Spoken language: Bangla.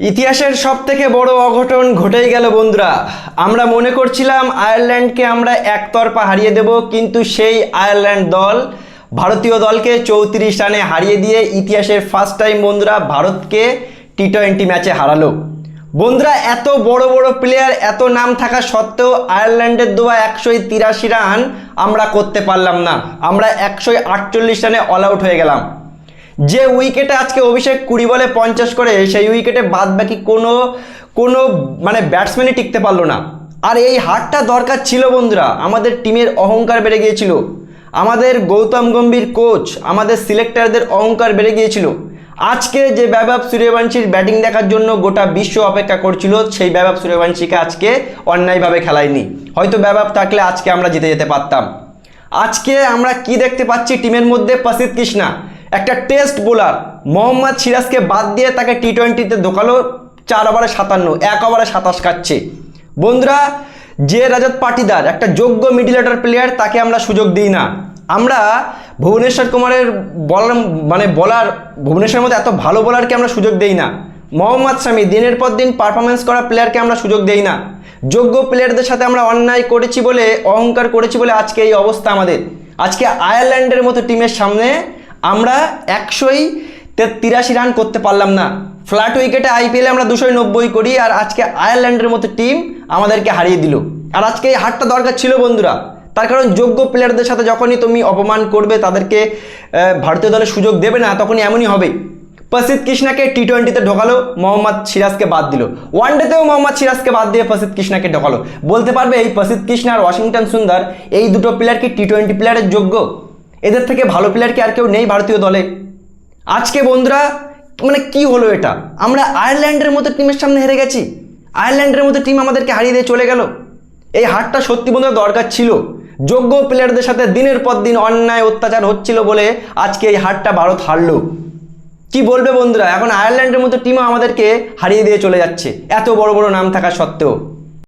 ইতিহাসের সবথেকে বড় অঘটন ঘটেই গেল বন্ধুরা। আমরা মনে করছিলাম আয়ারল্যান্ডকে আমরা একতরফা হারিয়ে দেব, কিন্তু সেই আয়ারল্যান্ড দল ভারতীয় দলকে 34 রানে হারিয়ে দিয়ে ইতিহাসের ফার্স্ট টাইম বন্ধুরা ভারতকে টি-20 ম্যাচে হারালো। বন্ধুরা, এত বড় বড় প্লেয়ার, এত নাম থাকা সত্ত্বেও আয়ারল্যান্ডের দেওয়া 183 রান আমরা করতে পারলাম না। আমরা 148 রানে অল আউট হয়ে গেলাম। যে উইকেটে আজকে অভিষেক 20 বলে 50 করে, সেই উইকেটে বাদ বাকি কোনো ব্যাটসম্যানই টিকতে পারলো না। আর এই হারটা দরকার ছিল বন্ধুরা। আমাদের টিমের অহংকার বেড়ে গিয়েছিল, আমাদের গৌতম গম্ভীর কোচ, আমাদের সিলেক্টরদের অহংকার বেড়ে গিয়েছিল। আজকে যে বৈভব সূর্যবংশীর ব্যাটিং দেখার জন্য গোটা বিশ্ব অপেক্ষা করছিল, সেই বৈভব সূর্যবংশীকে আজকে অন্যায়ভাবে খেলায়নি। হয়তো বৈভব থাকলে আজকে আমরা জিতে যেতে পারতাম। আজকে আমরা কি দেখতে পাচ্ছি টিমের মধ্যে? প্রসিদ্ধ কৃষ্ণা, একটা টেস্ট বোলার, মোহাম্মদ সিরাজকে বাদ দিয়ে তাকে টি-20তে ঢোকালো। 4 ওভারে 57, 1 ওভারে 27 কাটছে। বন্ধুরা, যে রজত পাটিদার একটা যোগ্য মিডল অর্ডার প্লেয়ার, তাকে আমরা সুযোগ দিই না। আমরা ভুবনেশ্বর কুমারের বলার ভুবনেশ্বরের মধ্যে এত ভালো বোলারকে আমরা সুযোগ দেই না। মোহাম্মদ শামি দিনের পর দিন পারফরমেন্স করা প্লেয়ারকে আমরা সুযোগ দেই না। যোগ্য প্লেয়ারদের সাথে আমরা অন্যায় করেছি বলে, অহংকার করেছি বলে আজকে এই অবস্থা আমাদের। আজকে আয়ারল্যান্ডের মতো টিমের সামনে আমরা 183 রান করতে পারলাম না। ফ্ল্যাট উইকেটে আইপিএলে আমরা 290 করি, আর আজকে আয়ারল্যান্ডের মতো টিম আমাদেরকে হারিয়ে দিল। আর আজকে এই হারটা দরকার ছিল বন্ধুরা। তার কারণ যোগ্য প্লেয়ারদের সাথে যখনই তুমি অপমান করবে, তাদেরকে ভারতীয় দলে সুযোগ দেবে না, তখনই এমনই হবে। প্রসিদ্ধ কৃষ্ণাকে টি-20তে ঢোকালো, মোহাম্মদ সিরাজকে বাদ দিল। ওয়ানডেতেও মোহাম্মদ সিরাজকে বাদ দিয়ে প্রসিদ্ধ কৃষ্ণাকে ঢোকালো। বলতে পারবে এই প্রসিদ্ধ কৃষ্ণা আর ওয়াশিংটন সুন্দর, এই দুটো প্লেয়ার কি টি-20 প্লেয়ারের যোগ্য? এদের থেকে ভালো প্লেয়ার কি আর কেউ নেই ভারতীয় দলে? আজকে বন্ধুরা কি হলো এটা? আমরা আয়ারল্যান্ডের মতো টিমের সামনে হেরে গেছি। আয়ারল্যান্ডের মতো টিম আমাদেরকে হারিয়ে দিয়ে চলে গেল। এই হারটা সত্যি বন্ধুরা দরকার ছিল। যোগ্য প্লেয়ারদের সাথে দিনের পর দিন অন্যায় অত্যাচার হচ্ছিল বলে আজকে এই হারটা ভারত হারলো। কি বলবে বন্ধুরা? এখন আয়ারল্যান্ডের মতো টিমও আমাদেরকে হারিয়ে দিয়ে চলে যাচ্ছে, এত বড় বড় নাম থাকা সত্ত্বেও।